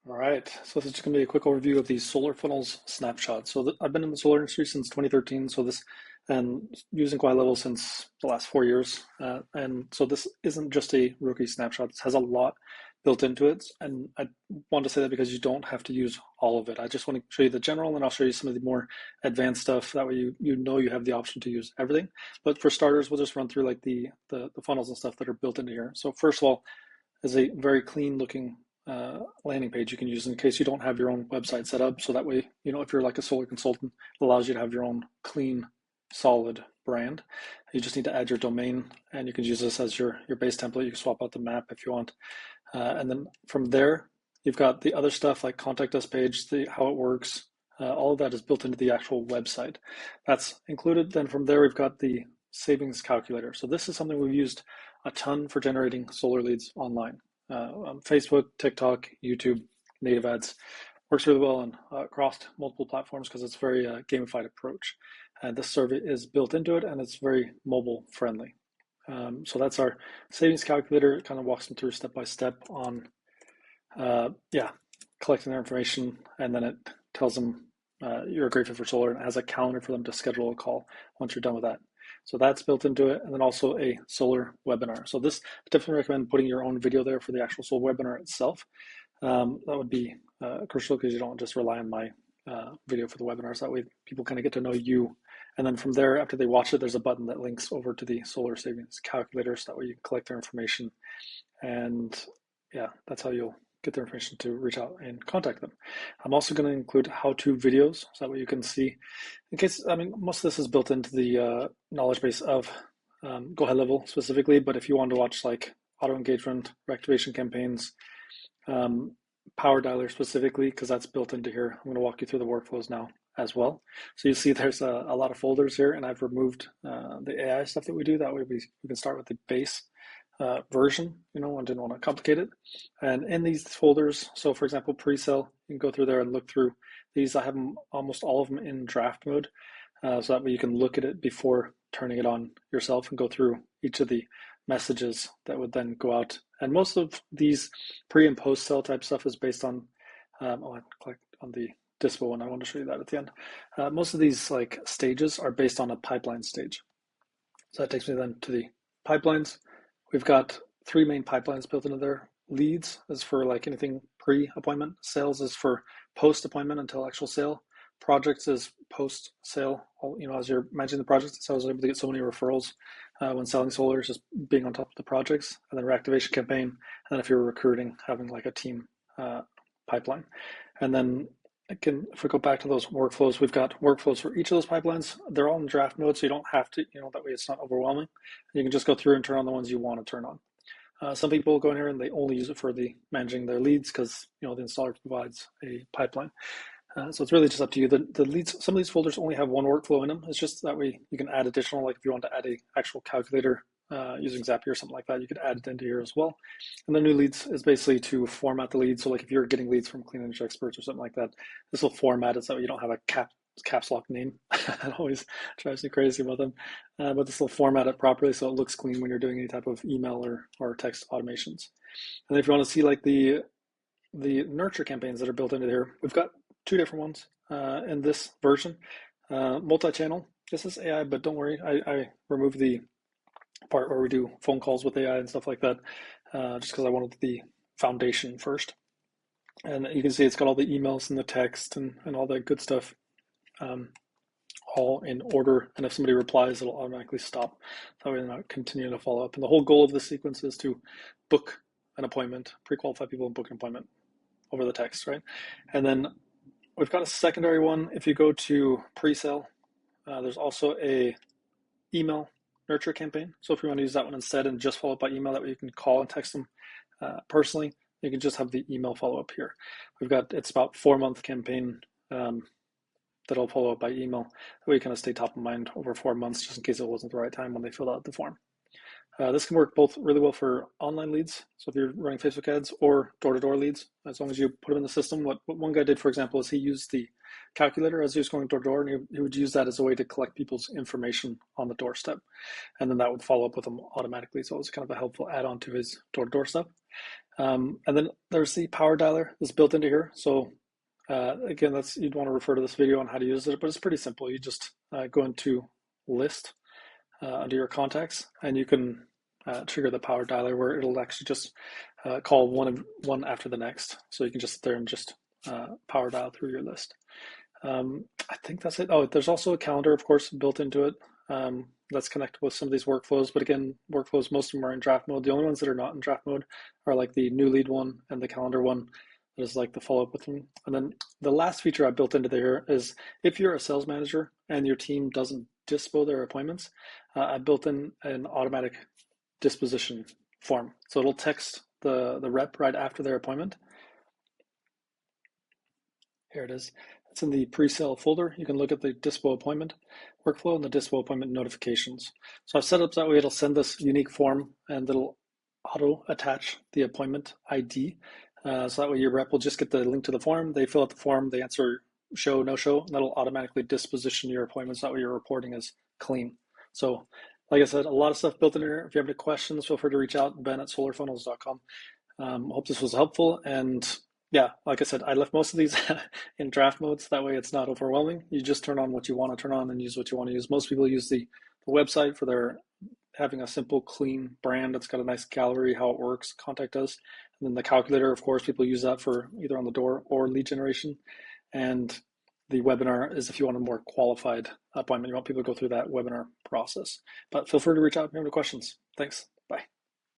All right, so this is going to be a quick overview of the solar funnels snapshot. I've been in the solar industry since 2013, and using GoHighLevel since the last 4 years. And so this isn't just a rookie snapshot. This has a lot built into it, and I want to say that because you don't have to use all of it. I just want to show you the general, and I'll show you some of the more advanced stuff. That way, you know you have the option to use everything. But for starters, we'll just run through like the funnels and stuff that are built into here. So first of all, is a very clean looking landing page you can use in case you don't have your own website set up. So that way, if you're like a solar consultant, it allows you to have your own clean, solid brand. You just need to add your domain, and you can use this as your base template. You can swap out the map if you want. And then from there, you've got the other stuff like contact us page, how it works. All of that is built into the actual website. That's included. Then from there, we've got the savings calculator. So this is something we've used a ton for generating solar leads online. On Facebook, TikTok, YouTube, native ads. Works really well and across multiple platforms because it's a very gamified approach. And this survey is built into it, and it's very mobile friendly. So that's our savings calculator. It kind of walks them through step by step on, collecting their information, and then it tells them you're a great fit for solar, and it has a calendar for them to schedule a call once you're done with that. So that's built into it, and then also a solar webinar. So this, I definitely recommend putting your own video there for the actual solar webinar itself. That would be crucial because you don't just rely on my video for the webinars. That way people kind of get to know you. And then from there, after they watch it, there's a button that links over to the solar savings calculator. So that way you can collect their information. And yeah, that's how you'll get their information to reach out and contact them. I'm also going to include how-to videos so that way you can see, in case, most of this is built into the knowledge base of GoHighLevel specifically, but if you want to watch like auto engagement, reactivation campaigns, power dialer specifically, because that's built into here. I'm going to walk you through the workflows now as well. So you see there's a lot of folders here, and I've removed the AI stuff that we do. That way we can start with the base version, I didn't want to complicate it. And in these folders, so for example, pre-sale, you can go through there and look through these. I have them, almost all of them in draft mode, so that way you can look at it before turning it on yourself and go through each of the messages that would then go out. And most of these pre and post sale type stuff is based on, I'll click on the dispo one. I want to show you that at the end. Most of these like stages are based on a pipeline stage. So that takes me then to the pipelines. We've got three main pipelines built into there. Leads is for like anything pre-appointment. Sales is for post-appointment until actual sale. Projects is post-sale. As you're managing the projects, so I was able to get so many referrals when selling solar, just being on top of the projects. And then reactivation campaign. And then if you're recruiting, having like a team pipeline. And then if we go back to those workflows, we've got workflows for each of those pipelines. They're all in draft mode, so you don't have to, that way it's not overwhelming. You can just go through and turn on the ones you want to turn on. Some people go in here and they only use it for the managing their leads because, the installer provides a pipeline. So it's really just up to you. The leads, some of these folders only have one workflow in them. It's just that way you can add additional, like if you want to add a actual calculator using Zapier or something like that, you could add it into here as well. And the new leads is basically to format the leads. So like if you're getting leads from clean energy experts or something like that, this will format it so you don't have a caps lock name. It always drives me crazy about them. But this will format it properly so it looks clean when you're doing any type of email or text automations. And then if you want to see like the nurture campaigns that are built into here, we've got two different ones in this version. Multi-channel. This is AI, but don't worry, I removed the part where we do phone calls with AI and stuff like that, just because I wanted the foundation first. And you can see it's got all the emails and the text and all that good stuff, all in order. And if somebody replies, it'll automatically stop. That way they're not continuing to follow up. And the whole goal of this sequence is to book an appointment, pre-qualify people and book an appointment over the text, right? And then we've got a secondary one. If you go to pre-sale, there's also a email nurture campaign. So if you want to use that one instead and just follow up by email, that way you can call and text them personally. You can just have the email follow up here. It's about 4-month campaign that'll follow up by email. That way you kind of stay top of mind over 4 months, just in case it wasn't the right time when they filled out the form. This can work both really well for online leads. So if you're running Facebook ads or door-to-door leads, as long as you put them in the system. What one guy did, for example, is he used the calculator as he was going door-to-door, and he would use that as a way to collect people's information on the doorstep. And then that would follow up with them automatically. So it was kind of a helpful add-on to his door-to-door stuff. And then there's the power dialer that's built into here. So again, you'd want to refer to this video on how to use it, but it's pretty simple. You just go into list under your contacts, and you can trigger the power dialer where it'll actually just call one after the next. So you can just sit there and just power dial through your list. I think that's it. Oh, there's also a calendar, of course, built into it. That's connected with some of these workflows. But again, workflows, most of them are in draft mode. The only ones that are not in draft mode are like the new lead one and the calendar one. That is like the follow up with them. And then the last feature I built into there is if you're a sales manager and your team doesn't dispo their appointments, I built in an automatic disposition form. So it'll text the rep right after their appointment. Here it is. It's in the pre-sale folder. You can look at the dispo appointment workflow and the dispo appointment notifications. So I've set it up that way it'll send this unique form and it'll auto attach the appointment ID. So that way your rep will just get the link to the form. They fill out the form, they answer show, no show, and that'll automatically disposition your appointments. That way your reporting is clean. So like I said, a lot of stuff built in here. If you have any questions, feel free to reach out, ben@solarfunnels.com. Hope this was helpful. And yeah, like I said, I left most of these in draft mode, so that way it's not overwhelming. You just turn on what you want to turn on and use what you want to use. Most people use the website for their having a simple, clean brand that's got a nice gallery, how it works, contact us. And then the calculator, of course, people use that for either on the door or lead generation. And the webinar is if you want a more qualified appointment. You want people to go through that webinar process. But feel free to reach out if you have any questions. Thanks.